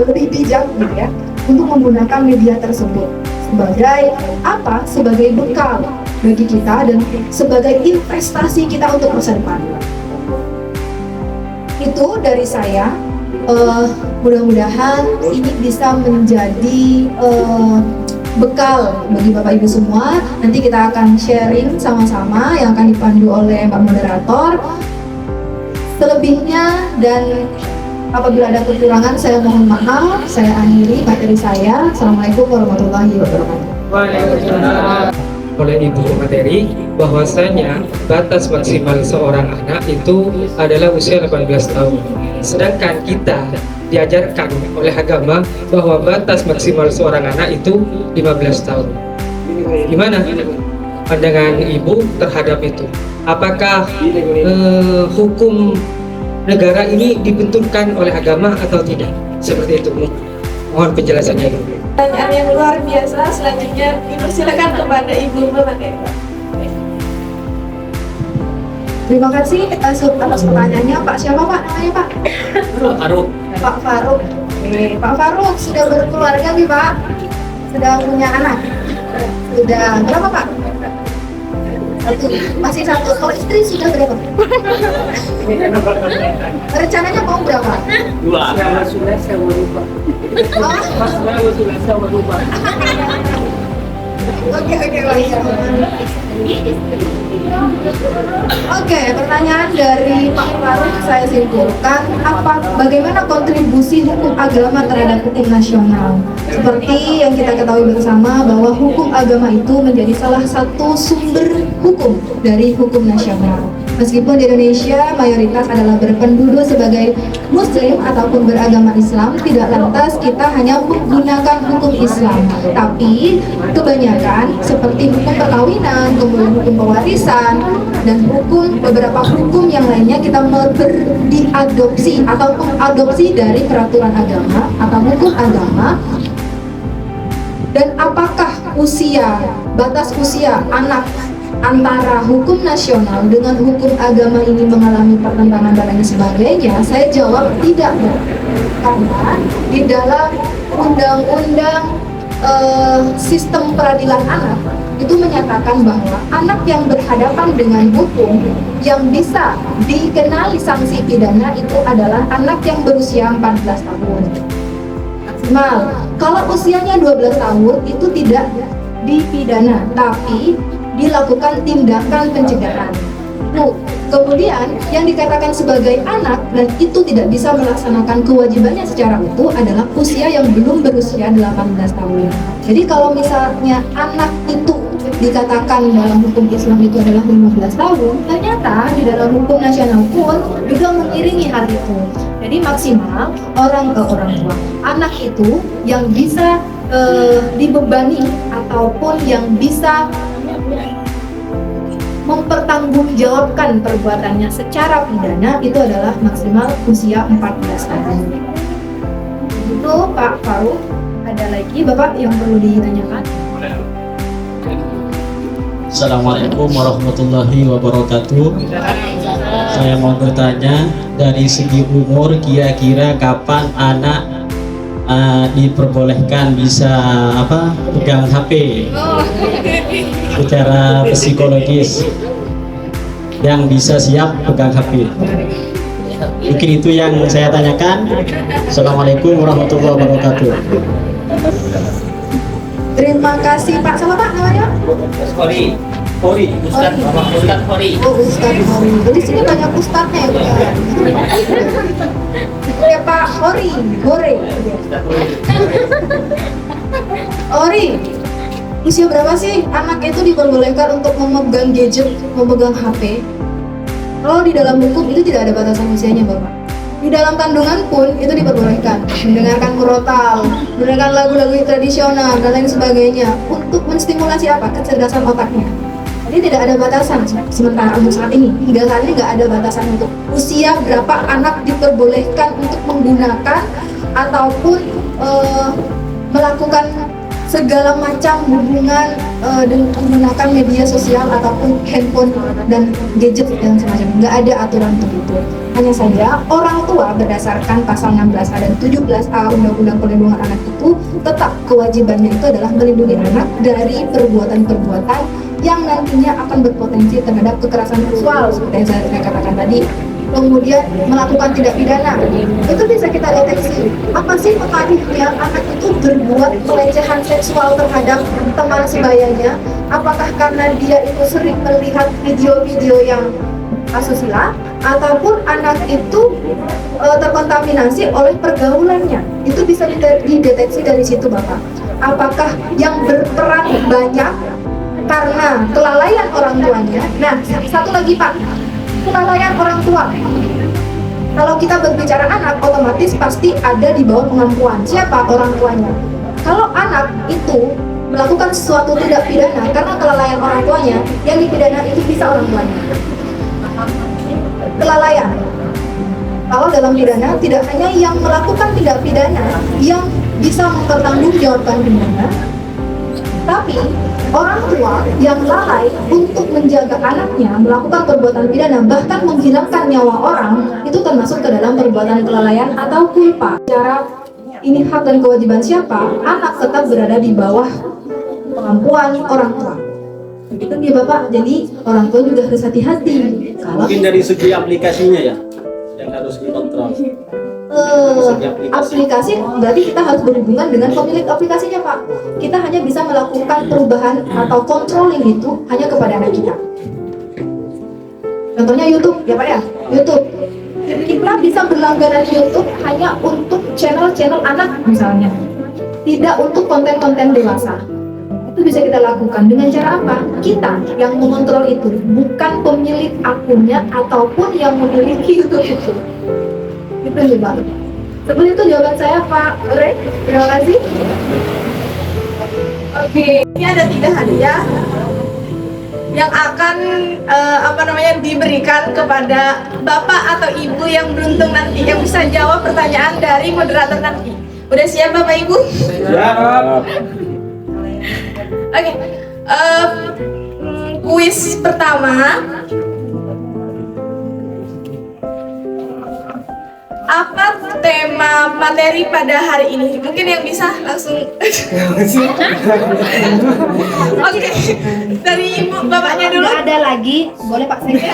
Speaker 2: lebih bijak gitu ya, untuk menggunakan media tersebut sebagai apa? Sebagai bekal bagi kita dan sebagai investasi kita untuk masa depan. Itu dari saya. Mudah-mudahan ini bisa menjadi bekal bagi Bapak Ibu semua. Nanti kita akan sharing sama-sama yang akan dipandu oleh Pak Moderator. Selebihnya dan apabila ada kekurangan saya mohon maaf. Saya akhiri materi saya. Assalamualaikum warahmatullahi wabarakatuh.
Speaker 4: Waalaikumsalam. Oleh Ibu materi bahwasanya batas maksimal seorang anak itu adalah usia 18 tahun. Sedangkan kita diajarkan oleh agama bahwa batas maksimal seorang anak itu 15 tahun. Gimana pandangan Ibu terhadap itu? Apakah hukum negara ini dibenturkan oleh agama atau tidak? Seperti itu. Mohon penjelasannya.
Speaker 1: Pertanyaan yang luar biasa. Selanjutnya dipersilakan kepada Ibu Melatih.
Speaker 2: Terima kasih atas pertanyaannya. Pak siapa Pak namanya Pak?
Speaker 4: Faruk.
Speaker 2: Pak Faruk. Pak Faruk sudah berkeluarga nih Pak? Sudah punya anak? Sudah berapa Pak? Satu, masih satu. Kalau istri sudah berapa? Rencananya mau berapa?
Speaker 4: Dua. Sudah saya berubah. Sudah saya berubah.
Speaker 2: Oke, baik. Oke, pertanyaan dari Pak Faruk saya simpulkan, bagaimana kontribusi hukum agama terhadap hukum nasional? Seperti yang kita ketahui bersama bahwa hukum agama itu menjadi salah satu sumber hukum dari hukum nasional. Meskipun di Indonesia mayoritas adalah berpenduduk sebagai Muslim ataupun beragama Islam, tidak lantas kita hanya menggunakan hukum Islam, tapi kebanyakan seperti hukum perkawinan, kemudian hukum pewarisan, dan beberapa hukum yang lainnya kita diadopsi atau mengadopsi dari peraturan agama atau hukum agama. Dan apakah batas usia anak antara hukum nasional dengan hukum agama ini mengalami pertentangan dan lain sebagainya, saya jawab tidak, Bu. Karena di dalam undang-undang sistem peradilan anak itu menyatakan bahwa anak yang berhadapan dengan hukum yang bisa dikenai sanksi pidana itu adalah anak yang berusia 14 tahun maksimal. Kalau usianya 12 tahun itu tidak dipidana, tapi dilakukan tindakan pencegahan. Kemudian yang dikatakan sebagai anak dan itu tidak bisa melaksanakan kewajibannya secara utuh adalah usia yang belum berusia 18 tahun. Jadi kalau misalnya anak itu dikatakan dalam hukum Islam itu adalah 15 tahun, ternyata di dalam hukum nasional pun juga mengiringi hal itu. Jadi maksimal orang tua anak itu yang bisa dibebani ataupun yang bisa mempertanggungjawabkan perbuatannya secara pidana itu adalah maksimal usia 14 tahun. Itu Pak Faruk. Ada lagi Bapak yang perlu ditanyakan?
Speaker 5: Assalamualaikum warahmatullahi wabarakatuh. Saya mau bertanya, dari segi umur kira-kira kapan anak diperbolehkan bisa pegang HP secara psikologis, yang bisa siap pegang HP? Mungkin itu yang saya tanyakan. Assalamualaikum warahmatullahi wabarakatuh.
Speaker 2: Terima kasih Pak. Sama Pak namanya?
Speaker 5: Hori, Ustadz Hori.
Speaker 2: Oh, Ustadz Hori. Jadi sini banyak ustadznya ya, Pak. Ya Pak Hori. Hori, usia berapa sih anak itu diperbolehkan untuk memegang gadget, memegang HP? Kalau di dalam hukum itu tidak ada batasan usianya, Bapak. Di dalam kandungan pun itu diperbolehkan mendengarkan murotal, mendengarkan lagu-lagu tradisional dan lain sebagainya untuk menstimulasi apa? Kecerdasan otaknya. Jadi tidak ada batasan sementara untuk saat ini. Hingga saat ini nggak ada batasan untuk usia berapa anak diperbolehkan untuk menggunakan ataupun melakukan segala macam hubungan dengan menggunakan media sosial ataupun handphone dan gadget dan semacamnya. Nggak ada aturan untuk itu. Hanya saja orang tua berdasarkan pasal 16A dan 17A Undang-Undang Perlindungan Anak itu tetap kewajibannya itu adalah melindungi anak dari perbuatan-perbuatan yang nantinya akan berpotensi terhadap kekerasan seksual seperti yang saya katakan tadi. Kemudian melakukan tindak pidana, itu bisa kita deteksi apa sih motifnya anak itu berbuat pelecehan seksual terhadap teman sebayanya. Apakah karena dia itu sering melihat video-video yang asusila, ataupun anak itu terkontaminasi oleh pergaulannya. Itu bisa dideteksi dari situ, Bapak. Apakah yang berperan banyak karena kelalaian orang tuanya? Nah, satu lagi Pak, kelalaian orang tua. Kalau kita berbicara anak, otomatis pasti ada di bawah kemampuan. Siapa orang tuanya? Kalau anak itu melakukan sesuatu tidak pidana karena kelalaian orang tuanya, yang dipidana itu bisa orang tuanya. Kelalaian. Kalau dalam pidana tidak hanya yang melakukan tindak pidana yang bisa mempertanggungjawabkan pidana, tapi orang tua yang lalai untuk menjaga anaknya melakukan perbuatan pidana bahkan menghilangkan nyawa orang itu termasuk ke dalam perbuatan kelalaian atau culpa. Cara ini hak dan kewajiban siapa? Anak tetap berada di bawah kemampuan orang tua. Begitu dia Bapak. Jadi orang tua juga harus hati-hati. Kalau
Speaker 5: Mungkin dari segi aplikasinya ya yang harus dikontrol.
Speaker 2: aplikasi berarti kita harus berhubungan dengan pemilik aplikasinya Pak. Kita hanya bisa melakukan perubahan atau controlling itu hanya kepada anak kita. Contohnya YouTube ya Pak ya, YouTube. Kita bisa berlangganan YouTube hanya untuk channel-channel anak misalnya, tidak untuk konten-konten dewasa. Itu bisa kita lakukan dengan cara apa? Kita yang mengontrol itu, bukan pemilik akunnya ataupun yang memiliki YouTube itu. Itu ya Pak. Seperti itu jawaban saya Pak Rey. Terima kasih. Oke, ini ada 3 hadiah yang akan diberikan kepada Bapak atau Ibu yang beruntung nanti yang bisa jawab pertanyaan dari moderator nanti. Udah siap Bapak Ibu? Siap. Oke.
Speaker 1: kuis pertama. Apa tema materi pada hari ini? Mungkin yang bisa langsung. Oke, dari ibu bapaknya dulu.
Speaker 3: Ada lagi, boleh Pak Sekda.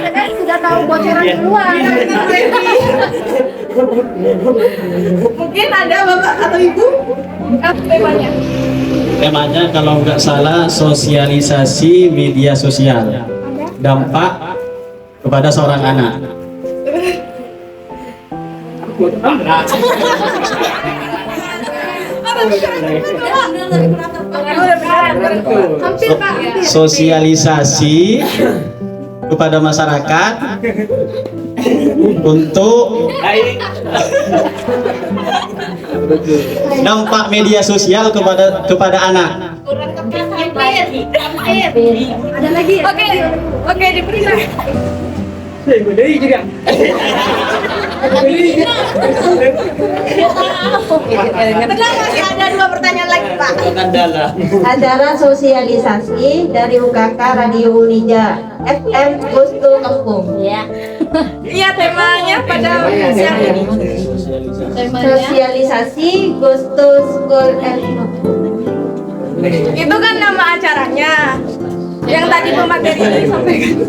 Speaker 3: Saya sudah tahu bocoran duluan.
Speaker 1: Mungkin ada bapak atau ibu? Apa temanya?
Speaker 5: Temanya kalau nggak salah sosialisasi media sosial, dampak kepada seorang anak.
Speaker 1: Hampir Pak.
Speaker 5: Sosialisasi kepada masyarakat untuk dampak media sosial kepada anak.
Speaker 3: Ada lagi ya?
Speaker 1: Oke, diperiksa. Benar, masih ada 2 pertanyaan lagi Pak.
Speaker 6: Acara sosialisasi dari UKK Radio Unija FM Gustu Kampung.
Speaker 1: Iya, temanya pada siang ini.
Speaker 6: Sosialisasi Gustu School FM.
Speaker 1: Itu kan nama acaranya. Yang tadi pemateri disampaikan.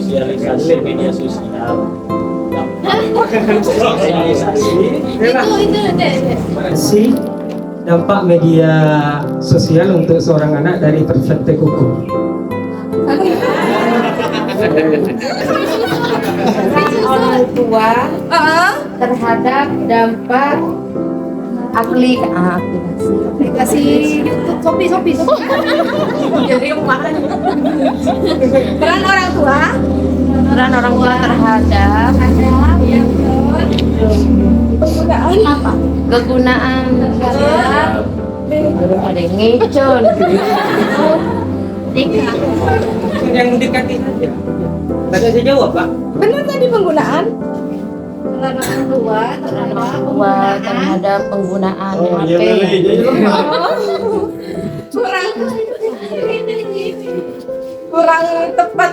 Speaker 5: Sosialisasi media sosial.
Speaker 4: Si dampak media sosial untuk seorang anak dari perspektif hukum.
Speaker 3: Orang tua
Speaker 1: Heeh.
Speaker 3: terhadap dampak aplikasi Shopee.
Speaker 1: Jadi rumah. Peran orang tua.
Speaker 3: Peran orang tua terhadap
Speaker 1: Penggunaan apa?
Speaker 3: kegunaan ada yang ngecon. Tiga.
Speaker 4: Yang mendekati saja. Tadi saya jawab Pak.
Speaker 1: Benar tadi penggunaan.
Speaker 3: Peran orang tua terhadap penggunaan HP.
Speaker 1: Kurang tepat.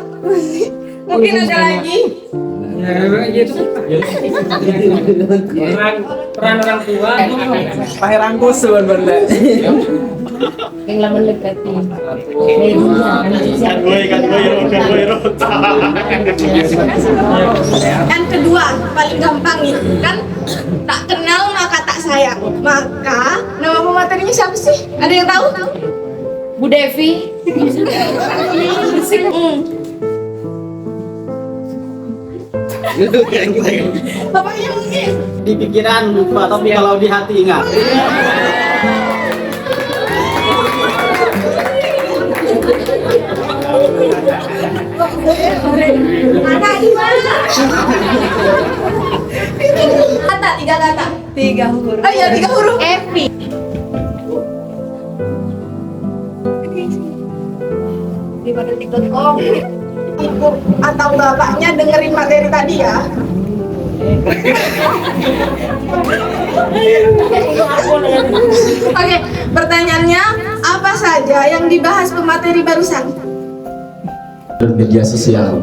Speaker 1: Mungkin ada lagi.
Speaker 4: Ya, itu peran orang tua.
Speaker 7: Pakai rangkus sebenarnya.
Speaker 3: Yang lah mendekati media.
Speaker 1: Yang kedua paling gampang nih kan, tak kenal maka tak sayang. Maka nama pematerinya siapa sih? Ada yang tahu?
Speaker 3: Bu Devi.
Speaker 1: Bapaknya mungkin.
Speaker 5: Di pikiran lupa, tapi kalau di hati ingat.
Speaker 1: Anak di mana? Kata, 3 kata. 3 huruf. Oh iya, 3 huruf.
Speaker 3: Evi.
Speaker 1: Di detik.com. Ibu atau bapaknya dengerin materi tadi ya. Oke, pertanyaannya apa saja yang dibahas pemateri barusan?
Speaker 8: Media sosial.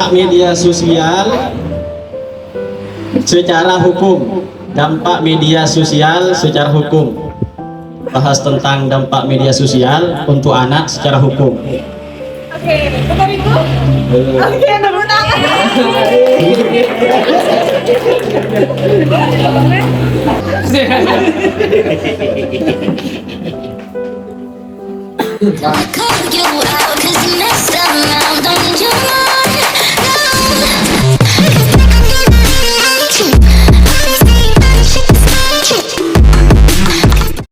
Speaker 5: Media sosial secara hukum, dampak media sosial secara hukum. Bahas tentang dampak media sosial untuk anak secara hukum.
Speaker 1: Oke, betul itu? Oke, tepuk tangan.
Speaker 9: I call you